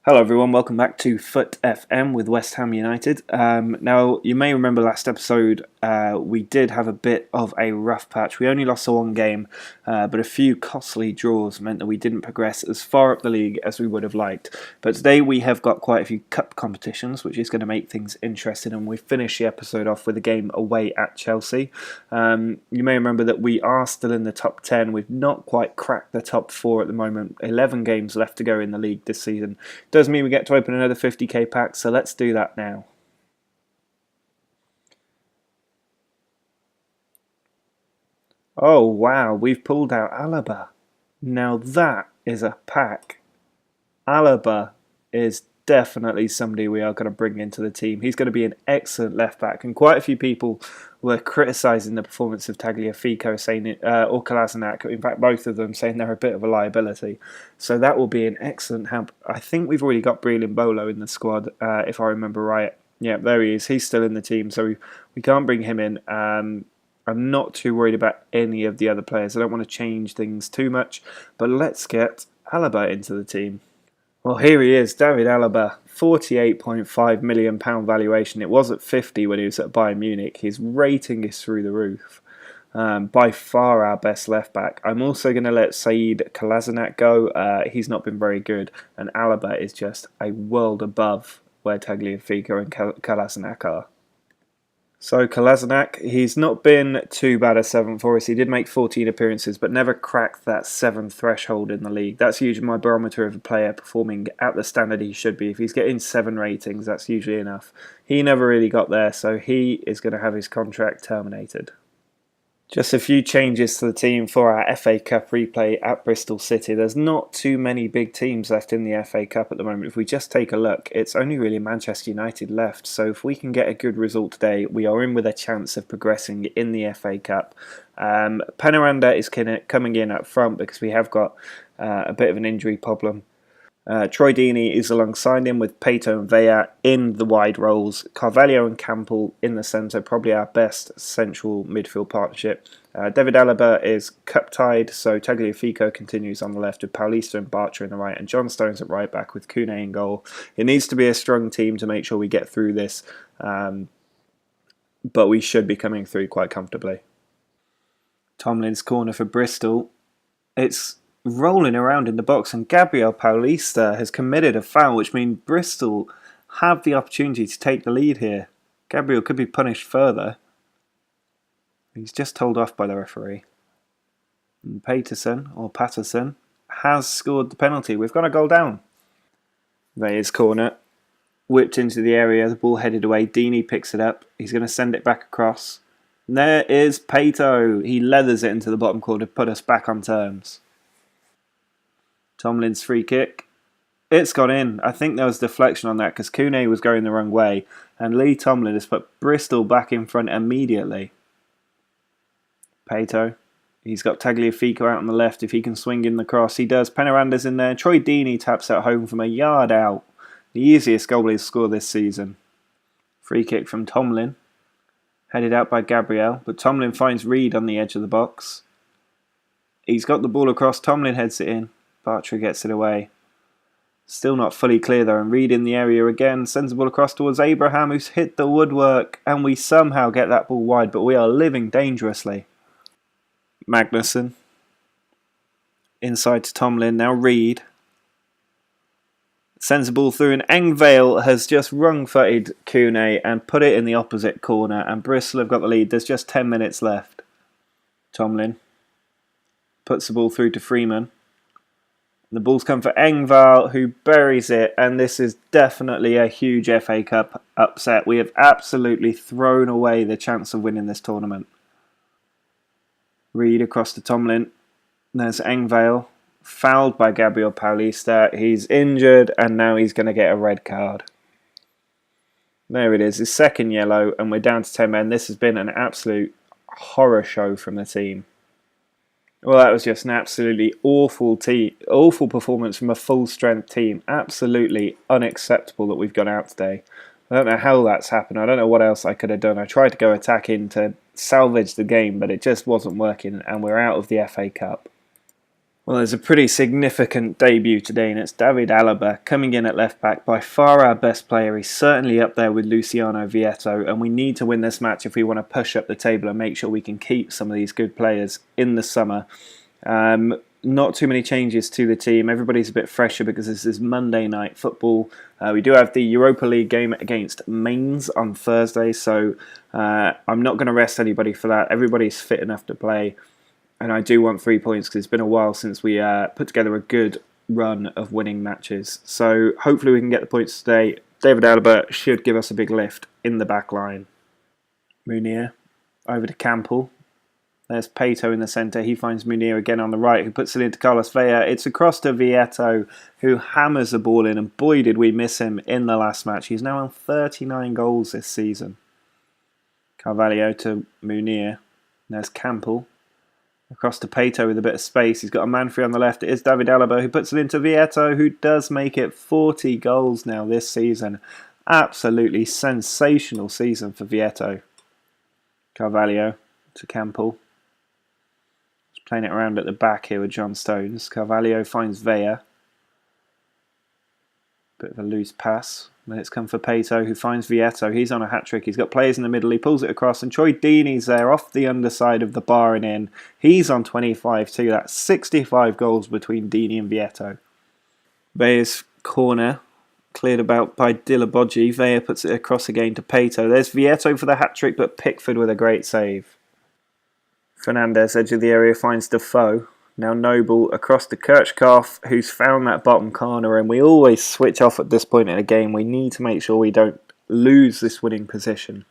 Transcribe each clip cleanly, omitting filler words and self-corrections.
Hello everyone, welcome back to FUT FM with West Ham United. Now, you may remember last episode we did have a bit of a rough patch. We only lost the one game, but a few costly draws meant that we didn't progress as far up the league as we would have liked. But today we have got quite a few cup competitions, which is going to make things interesting, and we finish the episode off with a game away at Chelsea. You may remember that we are still in the top 10. We've not quite cracked the top 4 at the moment. 11 games left to go in the league this season. Does mean we get to open another 50k pack, so let's do that now. Oh wow, we've pulled out Alaba. Now that is a pack. Alaba is definitely somebody we are going to bring into the team. He's going to be an excellent left back, and quite a few people were criticising the performance of Tagliafico, saying it, or Kolasinac, in fact both of them, saying they're a bit of a liability. So that will be an excellent help. I think we've already got Breel Bolo in the squad, if I remember right. Yeah, there he is. He's still in the team, so we can't bring him in. I'm not too worried about any of the other players. I don't want to change things too much, but let's get Alaba into the team. Well, here he is, David Alaba, £48.5 million valuation. It was at 50 when he was at Bayern Munich. His rating is through the roof. By far our best left back. I'm also going to let Said Kolasinac go. He's not been very good, and Alaba is just a world above where Tagliafico and Kolasinac are. So Kolasinac, he's not been too bad a 7 for us. He did make 14 appearances, but never cracked that 7 threshold in the league. That's usually my barometer of a player performing at the standard he should be. If he's getting 7 ratings, that's usually enough. He never really got there, so he is going to have his contract terminated. Just a few changes to the team for our FA Cup replay at Bristol City. There's not too many big teams left in the FA Cup at the moment. If we just take a look, it's only really Manchester United left. So if we can get a good result today, we are in with a chance of progressing in the FA Cup. Penaranda is coming in up front because we have got a bit of an injury problem. Troy Deeney is alongside him with Pato and Vea in the wide roles. Carvalho and Campbell in the centre, probably our best central midfield partnership. David Alaba is cup-tied, so Tagliafico continues on the left with Paulista and Bartra in the right, and John Stones at right back with Kune in goal. It needs to be a strong team to make sure we get through this, but we should be coming through quite comfortably. Tomlin's corner for Bristol. It's rolling around in the box, and Gabriel Paulista has committed a foul, which means Bristol have the opportunity to take the lead here. Gabriel could be punished further. He's just told off by the referee. And Patterson has scored the penalty. We've got a goal down. There is corner. Whipped into the area, the ball headed away. Deeney picks it up. He's going to send it back across. And there is Pato. He leathers it into the bottom corner to put us back on terms. Tomlin's free kick. It's gone in. I think there was deflection on that because Kune was going the wrong way, and Lee Tomlin has put Bristol back in front immediately. Pato. He's got Tagliafico out on the left. If he can swing in the cross, he does. Penaranda's in there. Troy Deeney taps it home from a yard out. The easiest goal he's scored this season. Free kick from Tomlin. Headed out by Gabriel, but Tomlin finds Reed on the edge of the box. He's got the ball across. Tomlin heads it in. Bartra gets it away. Still not fully clear though, and Reed in the area again, sends the ball across towards Abraham, who's hit the woodwork, and we somehow get that ball wide, but we are living dangerously. Magnussen. Inside to Tomlin, now Reed. Sends the ball through, and Engvale has just wrong-footed Kune and put it in the opposite corner, and Bristol have got the lead. There's just 10 minutes left. Tomlin puts the ball through to Freeman. The ball's come for Engvall, who buries it, and this is definitely a huge FA Cup upset. We have absolutely thrown away the chance of winning this tournament. Reed across to Tomlin. There's Engvall, fouled by Gabriel Paulista. He's injured, and now he's going to get a red card. There it is, his second yellow, and we're down to 10 men. This has been an absolute horror show from the team. Well, that was just an absolutely awful performance from a full-strength team. Absolutely unacceptable that we've gone out today. I don't know how that's happened. I don't know what else I could have done. I tried to go attacking to salvage the game, but it just wasn't working, and we're out of the FA Cup. Well, there's a pretty significant debut today, and it's David Alaba coming in at left back, by far our best player. He's certainly up there with Luciano Vietto, and we need to win this match if we want to push up the table and make sure we can keep some of these good players in the summer. Not too many changes to the team. Everybody's a bit fresher because this is Monday night football. We do have the Europa League game against Mainz on Thursday, so I'm not going to rest anybody for that. Everybody's fit enough to play. And I do want 3 points because it's been a while since we put together a good run of winning matches. So hopefully we can get the points today. David Alaba should give us a big lift in the back line. Munir over to Campbell. There's Pato in the centre. He finds Munir again on the right, who puts it into Carlos Vela. It's across to Vietto, who hammers the ball in. And boy, did we miss him in the last match. He's now on 39 goals this season. Carvalho to Munir. There's Campbell. Across to Pato with a bit of space. He's got a man free on the left. It is David Alaba who puts it into Vietto, who does make it 40 goals now this season. Absolutely sensational season for Vietto. Carvalho to Campbell. He's playing it around at the back here with John Stones. Carvalho finds Vea. Bit of a loose pass. Then it's come for Pato, who finds Vietto. He's on a hat-trick. He's got players in the middle. He pulls it across, and Troy Deeney's there off the underside of the bar and in. He's on 25 too. That's 65 goals between Deeney and Vietto. Vea's corner, cleared about by Dillaboji. Vea puts it across again to Pato. There's Vietto for the hat-trick, but Pickford with a great save. Fernandez, edge of the area, finds Defoe. Now Noble across to Kirchhoff, who's found that bottom corner, and we always switch off at this point in a game. We need to make sure we don't lose this winning position.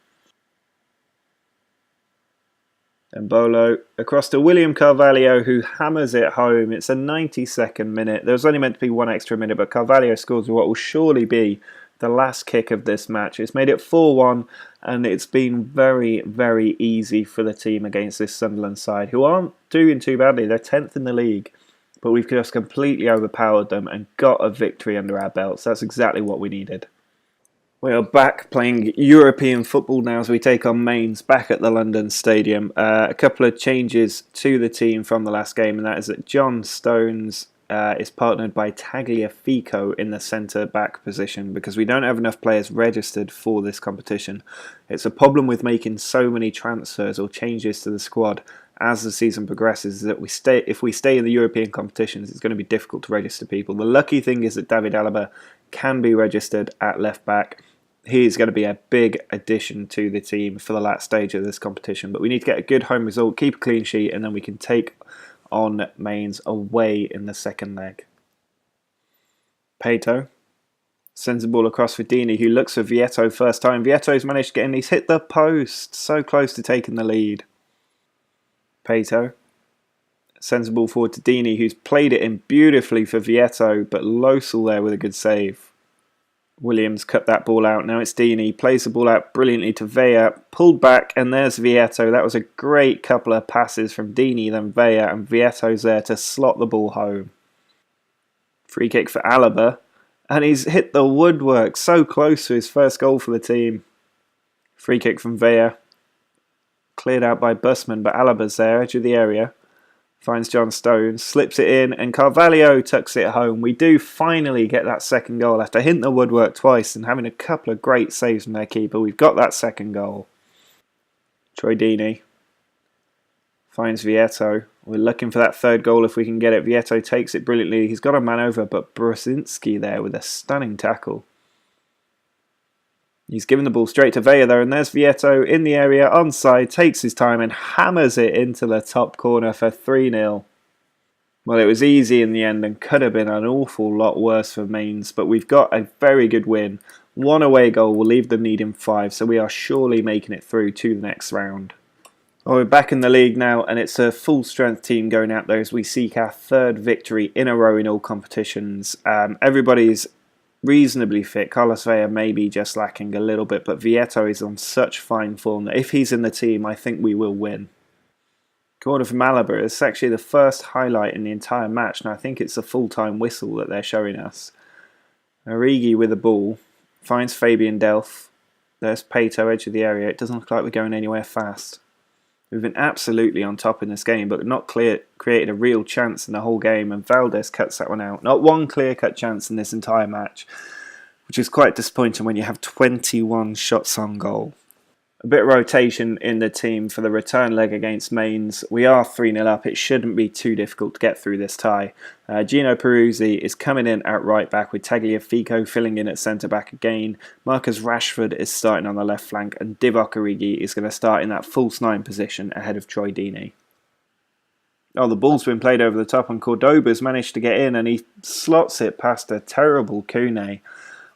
And Bolo across to William Carvalho, who hammers it home. It's a 92nd minute. There was only meant to be one extra minute, but Carvalho scores what will surely be the last kick of this match. It's made it 4-1, and it's been very, very easy for the team against this Sunderland side, who aren't doing too badly. They're 10th in the league, but we've just completely overpowered them and got a victory under our belts. That's exactly what we needed. We are back playing European football now as we take on Mainz back at the London Stadium. A couple of changes to the team from the last game, and that is that John Stones is partnered by Tagliafico in the centre-back position because we don't have enough players registered for this competition. It's a problem with making so many transfers or changes to the squad as the season progresses that if we stay in the European competitions, it's going to be difficult to register people. The lucky thing is that David Alaba can be registered at left-back. He is going to be a big addition to the team for the last stage of this competition, but we need to get a good home result, keep a clean sheet, and then we can take on Mainz away in the second leg. Pato sends the ball across for Deeney, who looks for Vietto first time. Vietto's managed to get in. He's hit the post. So close to taking the lead. Pato sends the ball forward to Deeney, who's played it in beautifully for Vietto, but Losel there with a good save. Williams cut that ball out. Now it's Deeney. Plays the ball out brilliantly to Vea. Pulled back, and there's Vietto. That was a great couple of passes from Deeney, then Vea, and Vietto's there to slot the ball home. Free kick for Alaba, and he's hit the woodwork. So close to his first goal for the team. Free kick from Vea. Cleared out by Busman, but Alaba's there, edge of the area. Finds John Stones, slips it in, and Carvalho tucks it home. We do finally get that second goal after hitting the woodwork twice and having a couple of great saves from their keeper. We've got that second goal. Troy Deeney finds Vietto. We're looking for that third goal if we can get it. Vietto takes it brilliantly. He's got a man over, but Brzezinski there with a stunning tackle. He's given the ball straight to Vea there, and there's Vietto in the area, onside, takes his time and hammers it into the top corner for 3-0. Well, it was easy in the end and could have been an awful lot worse for Mainz, but we've got a very good win. One away goal will leave them needing 5, so we are surely making it through to the next round. Well, we're back in the league now, and it's a full-strength team going out there as we seek our third victory in a row in all competitions. Everybody's reasonably fit. Carlos Vela may be just lacking a little bit, but Vietto is on such fine form that if he's in the team, I think we will win. Corner from Alaba. It's actually the first highlight in the entire match, and I think it's a full-time whistle that they're showing us. Origi with the ball. Finds Fabian Delph. There's Pato, edge of the area. It doesn't look like we're going anywhere fast. We've been absolutely on top in this game, but not created a real chance in the whole game, and Valdez cuts that one out. Not one clear-cut chance in this entire match, which is quite disappointing when you have 21 shots on goal. A bit of rotation in the team for the return leg against Mainz. We are 3-0 up. It shouldn't be too difficult to get through this tie. Gino Peruzzi is coming in at right back with Tagliafico filling in at centre back again. Marcus Rashford is starting on the left flank, and Divock Origi is going to start in that false 9 position ahead of Troy Deeney. Oh, the ball's been played over the top, and Cordoba's managed to get in, and he slots it past a terrible Kune.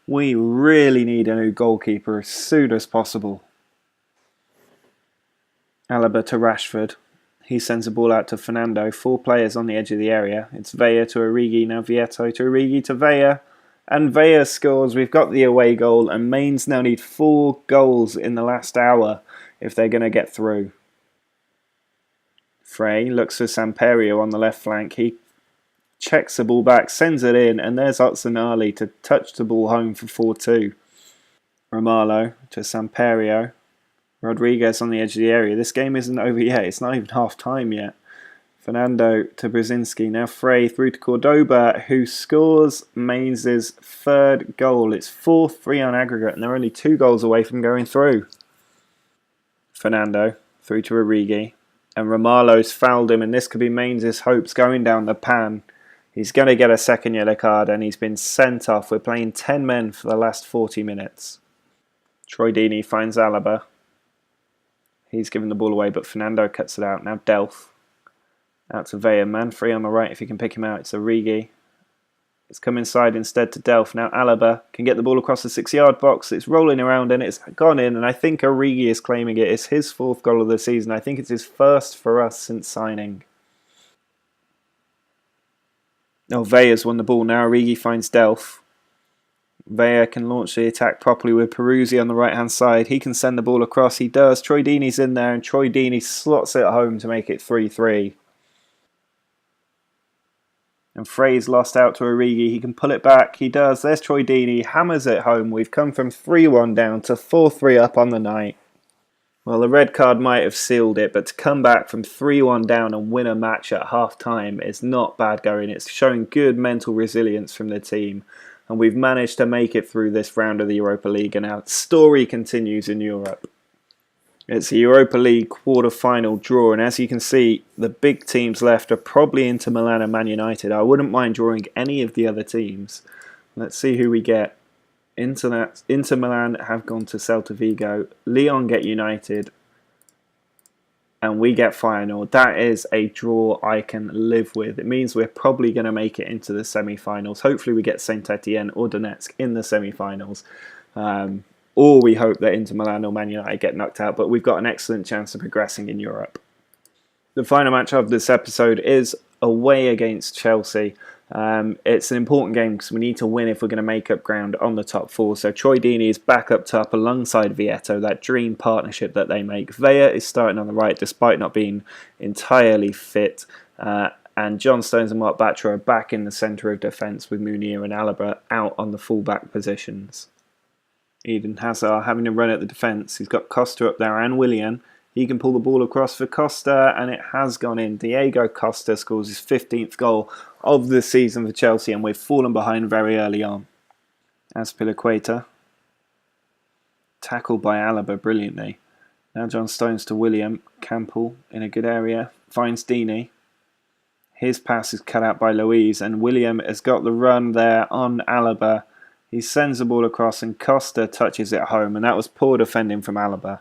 We really need a new goalkeeper as soon as possible. Alaba to Rashford. He sends the ball out to Fernando. 4 players on the edge of the area. It's Villa to Origi. Now Vietto to Origi to Villa. And Villa scores. We've got the away goal. And Mainz now need 4 goals in the last hour if they're going to get through. Frey looks for Samperio on the left flank. He checks the ball back, sends it in. And there's Otsanali to touch the ball home for 4-2. Romalo to Samperio. Rodriguez on the edge of the area. This game isn't over yet. It's not even half time yet. Fernando to Brzezinski. Now Frey through to Cordoba, who scores Mainz's 3rd goal. It's 4-3 on aggregate, and they're only 2 goals away from going through. Fernando through to Origi. And Romalo's fouled him, and this could be Mainz's hopes going down the pan. He's going to get a second yellow card, and he's been sent off. We're playing 10 men for the last 40 minutes. Troy Deeney finds Alaba. He's given the ball away, but Fernando cuts it out. Now Delph. Out to Villa. Man free on the right if you can pick him out. It's Origi. It's come inside instead to Delph. Now Alaba can get the ball across the 6-yard box. It's rolling around and it's gone in. And I think Origi is claiming it. It's his 4th goal of the season. I think it's his 1st for us since signing. Oh, Villa's won the ball now. Origi finds Delph. Villa can launch the attack properly with Peruzzi on the right-hand side. He can send the ball across. He does. Troy Deeney's in there, and Troy Deeney slots it home to make it 3-3. And Frey's lost out to Origi. He can pull it back. He does. There's Troy Deeney. Hammers it home. We've come from 3-1 down to 4-3 up on the night. Well, the red card might have sealed it, but to come back from 3-1 down and win a match at half-time is not bad going. It's showing good mental resilience from the team. And we've managed to make it through this round of the Europa League, and our story continues in Europe. It's a Europa League quarter-final draw, and as you can see, the big teams left are probably Inter Milan and Man United. I wouldn't mind drawing any of the other teams. Let's see who we get. Inter Milan have gone to Celta Vigo. Lyon get United. And we get Feyenoord. That is a draw I can live with. It means we're probably going to make it into the semi-finals. Hopefully we get Saint Etienne or Donetsk in the semi-finals. Or we hope that Inter Milan or Man United get knocked out. But we've got an excellent chance of progressing in Europe. The final match of this episode is away against Chelsea. It's an important game because we need to win if we're going to make up ground on the top 4. So Troy Deeney is back up top alongside Vietto, that dream partnership that they make. Villa is starting on the right despite not being entirely fit. And John Stones and Mark Batcher are back in the centre of defence with Munir and Alaba out on the full-back positions. Eden Hazard having a run at the defence. He's got Costa up there and Willian. He can pull the ball across for Costa, and it has gone in. Diego Costa scores his 15th goal of the season for Chelsea, and we've fallen behind very early on. Azpilicueta, tackled by Alaba brilliantly. Now John Stones to William. Campbell in a good area, finds Deeney. His pass is cut out by Luiz, and William has got the run there on Alaba. He sends the ball across, and Costa touches it home, and that was poor defending from Alaba.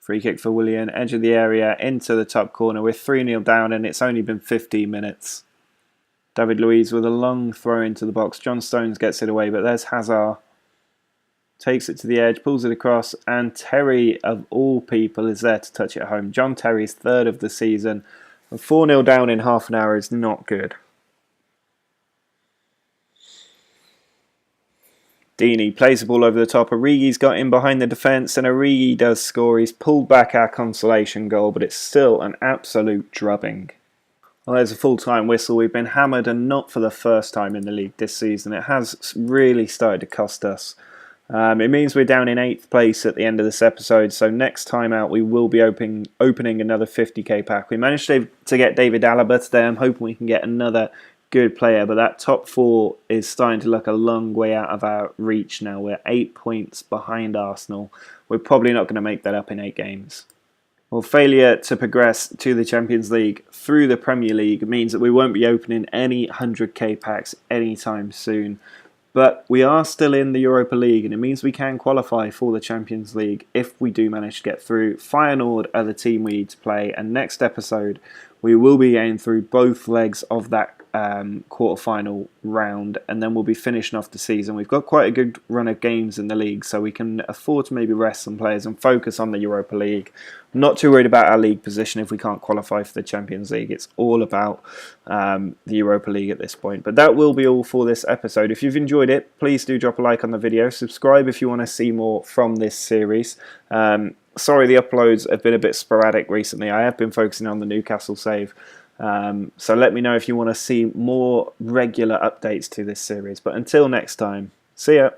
Free kick for Willian, edge of the area, into the top corner. We're 3-0 down and it's only been 15 minutes. David Luiz with a long throw into the box. John Stones gets it away, but there's Hazard. Takes it to the edge, pulls it across, and Terry, of all people, is there to touch it home. John Terry's 3rd of the season. 4-0 down in half an hour is not good. Deeney plays the ball over the top. Origi's got in behind the defence, and Origi does score. He's pulled back our consolation goal, but it's still an absolute drubbing. Well, there's a full-time whistle. We've been hammered, and not for the first time in the league this season. It has really started to cost us. It means we're down in 8th place at the end of this episode, so next time out we will be opening another 50k pack. We managed to get David Alaba today. I'm hoping we can get another good player, but that top 4 is starting to look a long way out of our reach now. We're 8 points behind Arsenal. We're probably not going to make that up in 8 games. Well, failure to progress to the Champions League through the Premier League means that we won't be opening any 100k packs anytime soon. But we are still in the Europa League, and it means we can qualify for the Champions League if we do manage to get through. Feyenoord are the team we need to play, and next episode we will be going through both legs of that quarter-final round, and then we'll be finishing off the season. We've got quite a good run of games in the league, so we can afford to maybe rest some players and focus on the Europa League. I'm not too worried about our league position if we can't qualify for the Champions League. It's all about the Europa League at this point. But that will be all for this episode. If you've enjoyed it, please do drop a like on the video. Subscribe if you want to see more from this series. Sorry the uploads have been a bit sporadic recently. I have been focusing on the Newcastle save. So let me know if you want to see more regular updates to this series. But until next time, see ya!